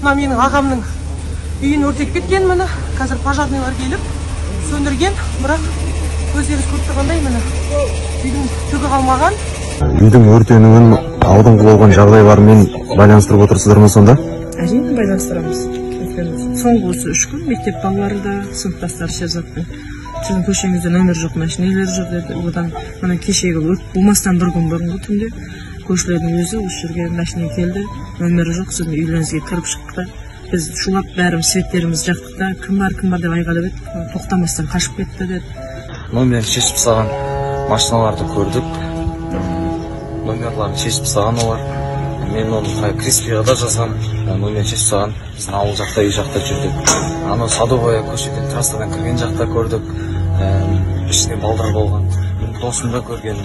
Мына менің ағамның үйін өртеп кеткен, міне. Қазір пожарныйлар келіп сөндірген, бірақ өздеріңіз көріп тұрғандай міне үйдің түгі қалмаған. Үйдің өртенуін алдыңғы болған жағдайлармен байланыстырып отырсыздар ма сонда? Әрине байланыстырамыз. Соңғы осы 3 күн мектеп балалары да, сыныптастары Шерзаттың сіздің көшеңізде нөмір жоқ, машинелер жоқ деді. Одан мына кешегі өрт болмастан бір күн бұрынғы түнде көршілердің өзі осы жерге машина келді, нөмірі жоқ, сіздің үйлеріңізге кіріп шықты. Біз шулап бәріміз светтеріміз жақтық та, кім бар деп айғайлап едік, тоқтамастан қашып кетті деді. Номерін шешіп тастаған машиналарды көрдік. Номерларын шешіп тастаған олар. Мен оны Криспиға да жазғам. Номерін шешіп тастаған. Біздің ауыл жақта, үй жақта жүрдік. Аны Садовая көшеден, трассадан кірген жақта көрдік. Ішінде балдар болған. Досымда көрген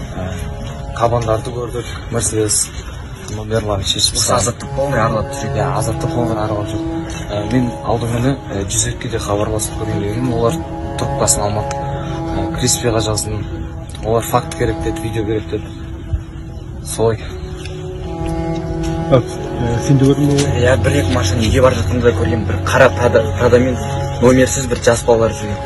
кабандарды көрдік. Мерседес номерларын шешіп тастаған. Азаттық полный аралап жүреді. Азаттық полный аралап жүрді. Мен алдыңғыны 102-ге хабарласып көргеннен олар трубкасын алмады. Криспиға жаздым. Олар факт керек деді, видео керек деді. Солай. Сен де көрдің бе? Я бір-екі машина неге бар жатқанда көрген, бір қара прадамен номерсіз бір жас балалар жүрген.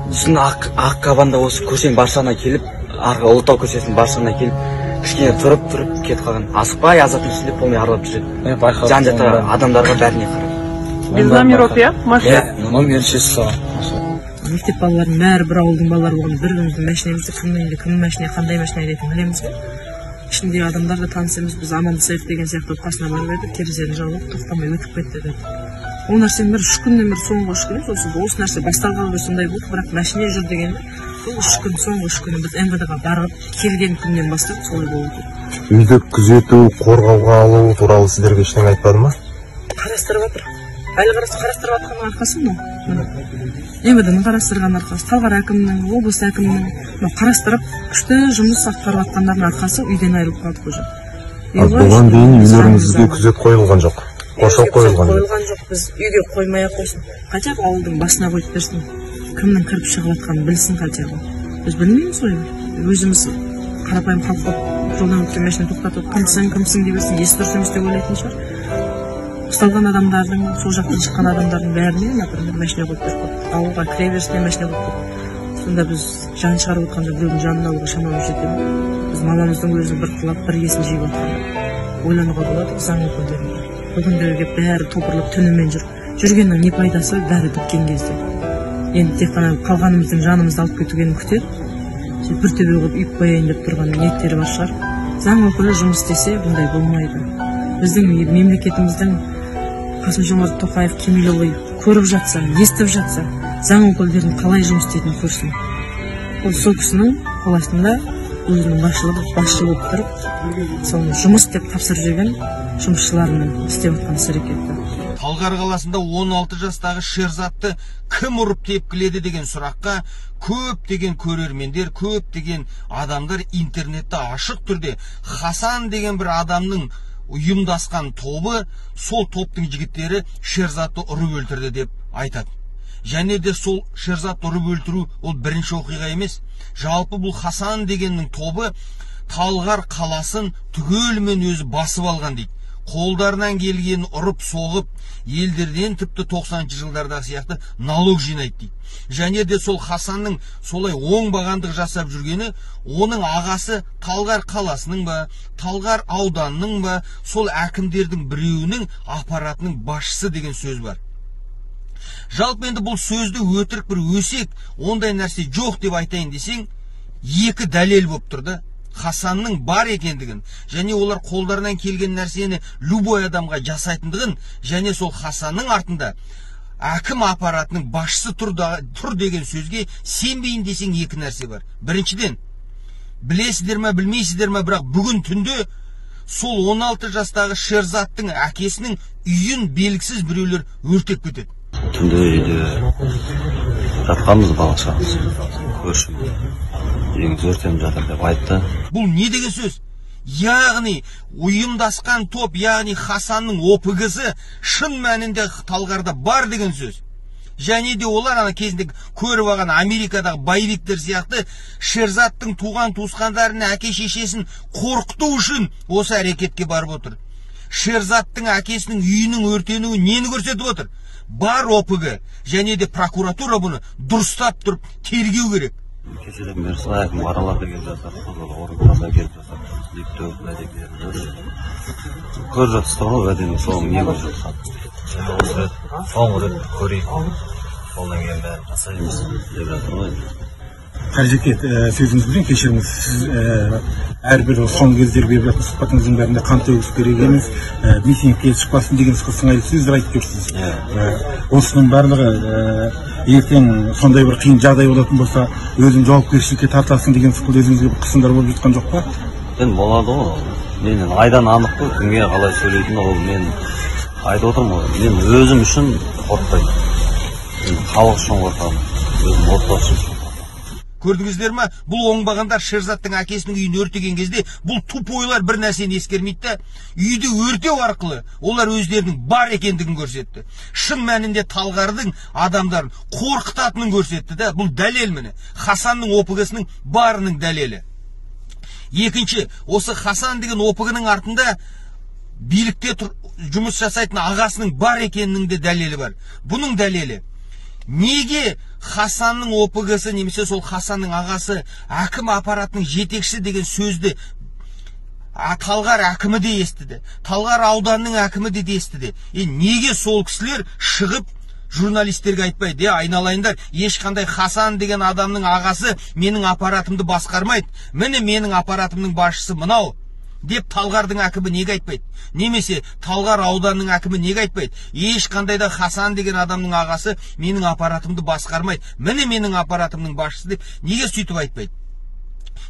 Сосын ақ кабанда осы көшенің баршағына келіп, арғы Ұлытау көшесінің баршағына келіп, кішкене тұрып кетіп қалған. Асықпай азаттың ішінде полный аралап жүреді. Жан-жақта адамдарға бәріне қарап. Без номеров, я? Машина? Номерін шешіп тастаған. Мектеп балаларын бәрі бір ауылдың балалары болған, бір-біріміздің машинамызды кімнің машина, қандай машина дейтін білеміз бе? Ішіндегі адамдар да танысымыз, біз Амандасаев деген сияқты отбасына барып едік, терезені жауып, тоқтамай өтіп кетті деді. Ол нәрсенің бір 3 күннен бір соңғы 3 күн, осы нәрсе басталғалы сондай болды, бірақ машина жүр дегенде, сол 3 күн, соңғы 3 күні біз МВД-ға барып, келген күннен бастап солай болды. Үйді күзету, қорғауға алу туралы сіздерге ештеңе айтпады ма? Қарастырып жатыр. Әлі қарастырып жатқанның арқасы мынау. МВД-ның қарастырған арқасы, Талғар әкімінің, облыс әкімінің қарастырып, күшті жұмыс атқарып жатқандардың арқасы үйден айырылып қалдық уже. Бұған дейін үйлеріңізге күзет қойылған жоқ. Қоршау қойылған жоқ. Біз үйге қоймай-ақ қойсын. Хотя бы ауылдың басына қойып берсін. Кімнің кіріп шығып жатқанын білсін хотя бы. Біз білмейміз ғой. Өзіміз қарапайым халық болып жолдан өткен машина тоқтатып, кімсің деп берсін, есі дұрыс емес деп ойлайтын шығар. Ұсталған адамдардың, сол жақтан шыққан адамдардың бәріне, например, машина қойып беріп, ауылға кіре берісіне машина қойып беріп. Сонда біз жан шығарып отқанда біреудің жанын алуға шамамыз жете ме? Біз мамамыздың өзін бір қылап, бір есін жиып отқанда. Ойлануға болады, заң өкілдеріне. Бүгіндерге бәрі топырлап түнімен жүргеннің не пайдасы бәрі біткен кезде. Енді тек қана қалғанымыздың жанымызды алып кетугенін күтеді. Бір төбе қылып үйіп қояйын деп тұрған ниеттері бар шығар. Заң өкілі жұмыс істесе, бұндай болмайды. Біздің мемлекетіміздің Қасым-Жомарт Тоқаев Кемелұлы көріп жатса, естіп жатса, заң өкілдерінің қалай жұмыс істейтінін көрсін. Ол сол кісінің қол астында өзінің басшы болып тұрып, соны жұмыс деп тапсырып жүрген жұмысшыларының істеп жатқан іс-әрекеті. Талғар қаласында 16 жастағы Шерзатты кім ұрып тепкіледі деген сұраққа көптеген көрермендер, көптеген адамдар интернетте ашық түрде Хасан деген бір адамның ұйымдасқан тобы, сол топтың жігіттері Шерзатты ұрып өлтірді деп айтады. Және де сол Шерзатты ұрып өлтіру ол бірінші оқиға емес. Жалпы бұл Хасан дегеннің тобы Талғар қаласын түгелімен өзі басып алған дейді. Қолдарынан келген ұрып соғып, елдерден тіпті 90 жылдардағы сияқты налог жинайды дейді. Және де сол Хасанның солай оңбағандық жасап жүргені, оның ағасы Талғар қаласының ба, Талғар ауданының ба, сол әкімдердің біреуінің аппаратының басшысы деген сөз бар. Жалпы енді бұл сөзді өтірік бір өсек, ондай нәрсе жоқ деп айтайын десең, екі дәлел болып тұрды. Хасанның бар екендігін, және олар қолдарынан келген нәрсені любой адамға жасайтындығын, және сол Хасанның артында әкім аппаратының басшысы тұр деген сөзге сенбейін десең екі нәрсе бар. Біріншіден, білесіздер ме, білмейсіздер ме, бірақ бүгін түнде сол 16 жастағы Шерзаттың әкесінің үйін белгісіз біреулер өртеп кетеді. Түнде үйде жатқанбыз бала-шағамыз, көршім үйіңіз өртеніп жатыр деп айтты. Бұл не деген сөз? Яғни ұйымдасқан топ, яғни Хасанның ОПГ-сы шын мәнінде Талғарда бар деген сөз. Және де олар ана кезінде көріп алған Америкадағы боевиктер сияқты Шерзаттың туған туысқандарын, әке шешесін қорқыту үшін осы әрекетке барып отыр. Шерзаттың әкесінің үйінің өртенуі нені көрсетіп отыр? Бар ОПГ және де прокуратура бұны дұрыстап тұрып тергеу керек. Кешеден бері әкім араларда келіп жатыр, орындарда келіп жатыр. Лифті көріп жатсыздар ғой, уәдені соның не көріп жатыр. Соңғы рет көрейік. Қолдан келген бәрін жасаймыз деп жатыр ғой. Қажеке, сөзіңізбен кешіріңіз. Сіз әрбір соңғы кездері беріп жатқан сұхбатыңыздың бәрінде қан төгіс керек емес, митингке шықпасын деген сыңайлы сөздер айтып жүрсіз. Осының барлығы ертең сондай бір қиын жағдай болатын болса, өзің жауапкершілікке тартасың деген сықылды өзіңізге бір қысымдар болып жатқан жоқ па? Енді болады ғой. Менен айдан анық қой, кімге қалай сөйлейтін ол мен айтып отырмын ғой. Мен өзім үшін қорықпаймын. Халық үшін қорқамын. Өзім отбасы үшін. Көрдіңіздер ма? Бұл оңбағандар Шерзаттың әкесінің үйін өртеген кезде бұл тупойлар бір нәрсені ескермейді да, үйді өртеу арқылы олар өздерінің бар екендігін көрсетті. Шын мәнінде Талғардың адамдарын қорқытатынын көрсетті да, бұл дәлел міне. Хасанның ОПГ-сінің барының дәлелі. Екінші, осы Хасан деген ОПГ-ның артында билікте жұмыс жасайтын ағасының бар екенінің де дәлелі бар. Бұның дәлелі неге Хасанның ОПГ-сы немесе сол Хасанның ағасы әкім аппаратының жетекшісі деген сөзді Талғар әкімі де естіді, Талғар ауданының әкімі де естіді. Неге сол кісілер шығып журналистерге айтпайды? Айналайындар, ешқандай Хасан деген адамның ағасы менің аппаратымды басқармайды. Міне менің аппаратымның басшысы мынау деп Талғардың әкімі неге айтпайды? Немесе Талғар ауданының әкімі неге айтпайды? Ешқандай да Хасан деген адамның ағасы менің аппаратымды басқармайды. Міне менің аппаратымның басшысы деп неге сөйтіп айтпайды?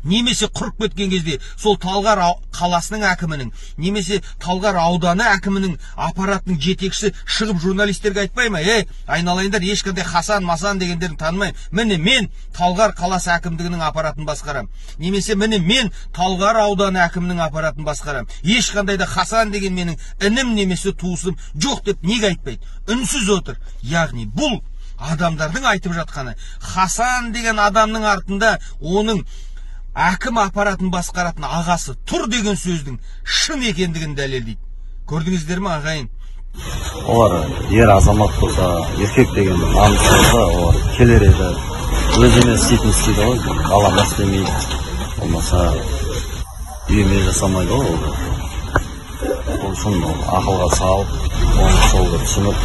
Немесе құрып кеткен кезде сол Талғар қаласының әкімінің, немесе Талғар ауданы әкімінің аппаратының жетекшісі шығып журналистерге айтпай ма? Айналайындар, ешқандай Хасан, Масан дегендерін танымаймын. Міне мен Талғар қаласы әкімдігінің аппаратын басқарам. Немесе міне мен Талғар ауданы әкімінің аппаратын басқарам. Ешқандай да Хасан деген менің інім немесе туысым жоқ деп неге айтпайды? Үнсіз отыр. Яғни бұл адамдардың айтып жатқаны Хасан деген адамның артында оның әкім аппаратын басқаратын ағасы тұр деген сөздің шын екендігін дәлелдейді. Көрдіңіздер ме ағайын? Олар ер азамат болса, еркек деген намыс болса, олар келер еді. Өзіне істейтін істейді ғой, балама істемейді. Болмаса үйіме жасамайды ғой ол. Ол үшін ақылға салып, оны солды түсініп,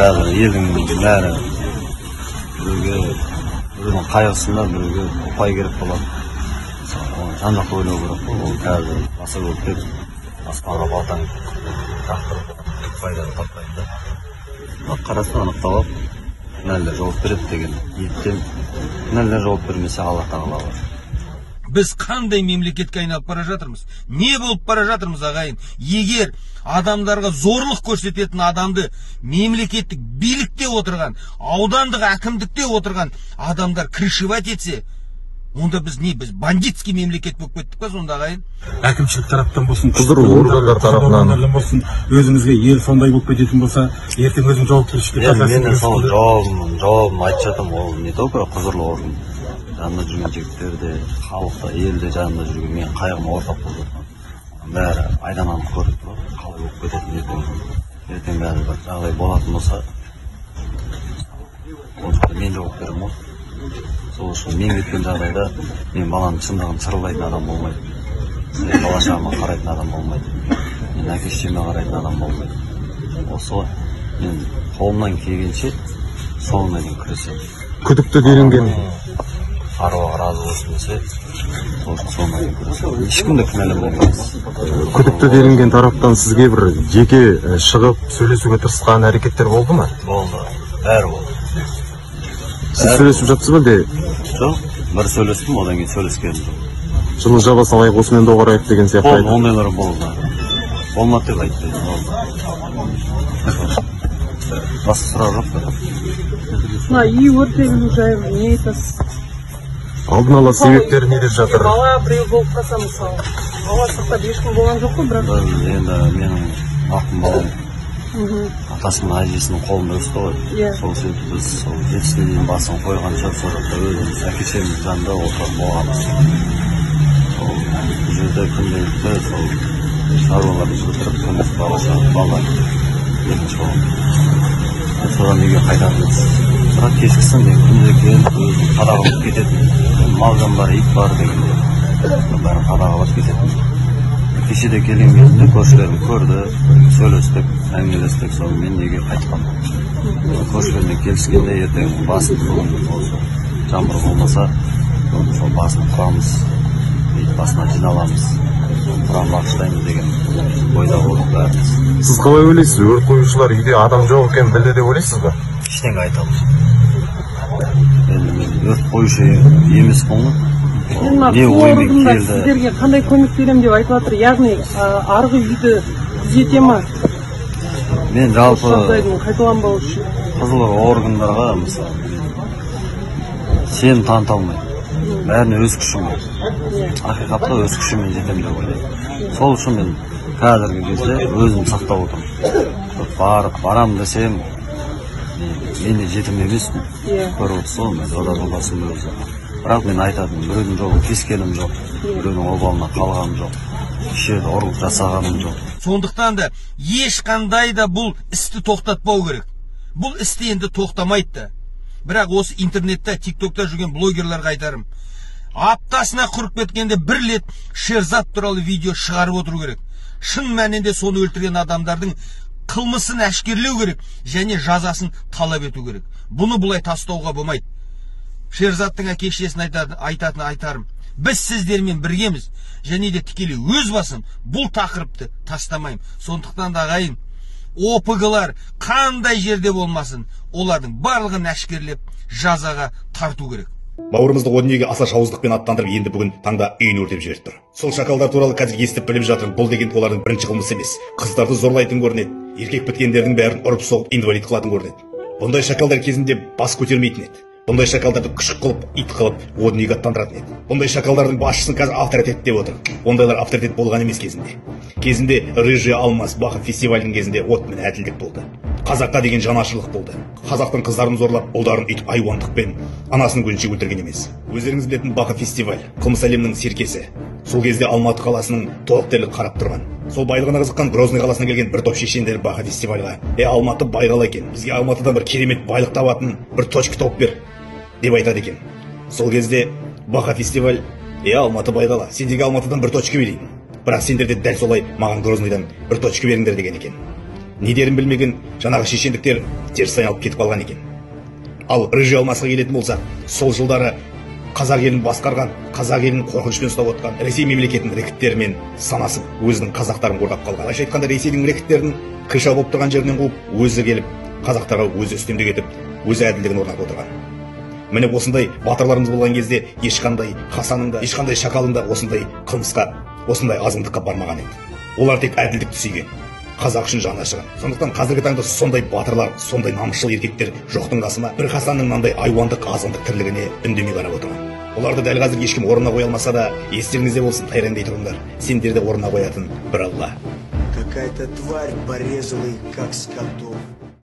қазір елдің бәрі біреудің қайғысында біреуге ұпай керек болады. Жан-жақты ойлау керек қой. Ол қазір баса болып кетіп, аспанға балтаң жақтырып, пайданы таппайды да. Қарасын анықталып, кінәлілер жауап береді деген ниеттен, кінәлілер жауап бермесе Алла тағала бар. Біз қандай мемлекетке айналып бара жатырмыз? Не болып бара жатырмыз ағайын? Егер адамдарға зорлық көрсететін адамды мемлекеттік билікте отырған, аудандық әкімдікте отырған адамдар крышевать етсе, онда біз біз бандитский мемлекет болып кеттік па сонда ағайын? Әкімшілік тараптан болсын, құзырлы органдар тарапынан болсын, өзімізге ел сондай болып кететін болса, ертең өзің жауапкершілікке тартасың. Мен сол жауабын айтып жатырмын, ол не только құзырлы орган. Жанында жүрген жігіттер де, халықта, елде жанында жүрген мен қайғыма ортақ болып жатқан. Бәрі айдан анық көріп тұр, қалай болып кететін ертең бәрі бір жағдай болатын болса, ол жақта мен жауап беремін ғой. Сол үшін мен кеткен жағдайда мен баланың шындығын сырылдайтын адам болмайды. Мен бала-шағама қарайтын адам болмайды. Мен әке-шешеме қарайтын адам болмайды. Осы ғой, мен қолымнан келгенше соңына дейін күресемін. күдікті делінген Аруға разы болсын десе, соңына дейін күресемін. Ешкімді кінәламаймыз. күдікті делінген тараптан сізге бір жеке шығып сөйлесуге тырысқан әрекеттер болды ма? Болды, бәрі болды. Сіз сөйлесіп жатсыз ба? Жоқ, бір сөйлестім, одан кейін сөйлескенім жоқ. Жылы жаба салайық, осымен доғарайық деген сияқты айтты. Ондайлар болды. Болмады деп айтты. Басқа сұрақ жоқ па? Мына үй өртену жайлы не айтасыз? Алдын ала себептері не деп жатыр? Бала біреу болып қалса мысалы, бала сақтап ешкім болған жоқ қой, бірақ Енді менің ақым балам атасының әжесінің қолында өсті ғой. Сол себепті біз сол жетісіне дейін басын қойғанша сол жақта өзіміз әке-шешеміз жанында отырып болғанбыз. Сол жерде күнделікті сол шаруаларды жүргізіп тұрмыс бала екінші болған. Содан үйге қайтатынбыз. Бірақ кешкісін мен күнде келіп өзім қадағалап кететін. Мал жан бар, ит бар дегенде бәрін қадағалап кететін. Кешеде келген кезінде көршілерді көрді, сөйлестік, әңгімелестік, соны мен үйге қайтқам. Көршілермен келіскенде ертең басын бүгін осы жаңбыр болмаса, сол басын құрамыз, басына жиналамыз, құран бағыштаймыз деген ойда болдық бәріміз. Сіз қалай ойлайсыз? Өрт қоюшылар үйде адам жоқ екенін білді деп ойлайсыз ба? Ештеңе айта алмаймын. Енді мен өрт қоюшы емеспін ғой. Не оймен келді? Сіздерге қандай көмек беремін деп айтып жатыр, яғни арғы үйді күзете ма? Мен жалпы қайталанбау үшін қызыл органдарға мысалы сенім таныта алмаймын. Бәріне өз күшім бар. Ақиқатта өз күшіммен жетемін деп ойлаймын. Сол үшін мен қазіргі кезде өзім сақтап отырмын. Барам десем, мен жетім емеспін. Көріп отырсыз, мен ода болмасын өзі. Бірақ мен айтатын, біреудің жолын кескенім жоқ, біреудің обалына қалғаным жоқ, кешеде ұрлық жасағаным жоқ. Сондықтан да ешқандай да бұл істі тоқтатпау керек. Бұл істі енді тоқтамайды. Бірақ осы интернетте, тиктокта жүрген блогерларға айтарым. Аптасына құрып кеткенде бір рет Шерзат туралы видео шығарып отыру керек. Шын мәнінде соны өлтірген адамдардың қылмысын әшкерлеу керек және жазасын талап ету керек. Бұны бұлай тастауға болмайды. Шерзаттың әке-шешесін айтарым. Біз сіздермен біргеміз және де тікелей өз басым бұл тақырыпты тастамаймын. Сондықтан да ағайын, ОПГ-лар қандай жерде болмасын, олардың барлығын әшкерлеп жазаға тарту керек. Бауырымызды о дүниеге аса жауыздықпен аттандырып, енді бүгін таңда үйін өртеп жіберіп тұр. Сол шакалдар туралы қазір естіп біліп жатыр. Бұл деген олардың бірінші қылмысы емес. Қыздарды зорлайтын көрінеді. Еркек біткендердің бәрін ұрып соғып инвалид қылатын көрінеді. Бұндай шакалдар кезінде бас көтермейтін еді. Бұндай шакалдарды күшік қылып, ит қылып, о дүниеге аттандыратын еді. Бұндай шакалдардың басшысын қазір авторитет деп отыр. Ондайлар авторитет болған емес кезінде. Кезінде Рыжий Алмаз бақыт фестивалінің кезінде от мен әділдік болды. Қазаққа деген жанашырлық болды. Қазақтың қыздарын зорлап, ұлдарын ит айуандықпен анасын көзінше өлтірген емес. Өздеріңіз білетін бақыт фестиваль, қылмыс әлемінің серкесі. Сол кезде Алматы қаласының толық дерлік қарап тұрған. Сол байлығына қызыққан Грозный қаласына келген бір топ шешендер бақыт фестивальға. Алматы байғала екен. Бізге Алматыдан бір керемет байлық табатын бір точка тауып бер деп айтады екен. Сол кезде бақыт фестиваль, Алматы байғала, сендерге Алматыдан бір точка берейін. Бірақ сендер де дәл солай маған Грозныйдан бір точка беріңдер деген екен. Не дерін білмеген жаңағы шешендіктер теріс айналып кетіп қалған екен. Ал Рыжий Алмазға келетін болсақ, сол жылдары қазақ елін басқарған, қазақ елін қорқынышпен ұстап отқан Ресей мемлекетінің рекеттерімен санасып, өзінің қазақтарын қорғап қалған. Былайша айтқанда, Ресейдің рекеттерін қиша болып тұрған жерінен қуып, өзі келіп қазақтарға өзі үстемдік етіп, өзі әділдігін орнатып отырған. Міне осындай батырларымыз болған кезде ешқандай Хасаның да, ешқандай шакалың да осындай қылмысқа, осындай азғындыққа бармаған еді. Олар тек әділдікті сүйген, қазақ үшін жаны ашыған. Сондықтан қазіргі таңда сондай батырлар, сондай намысшыл еркектер жоқтың қасына бір Хасанның мынандай айуандық, азғындық тірлігіне үндемей қарап отырған. Оларды дәл қазір ешкім орнына қоя алмаса да, естеріңізде болсын, тайраңдай тұрыңдар, сендерді орнына қоятын бір Алла. Какая-то тварь порезала их, как скотов.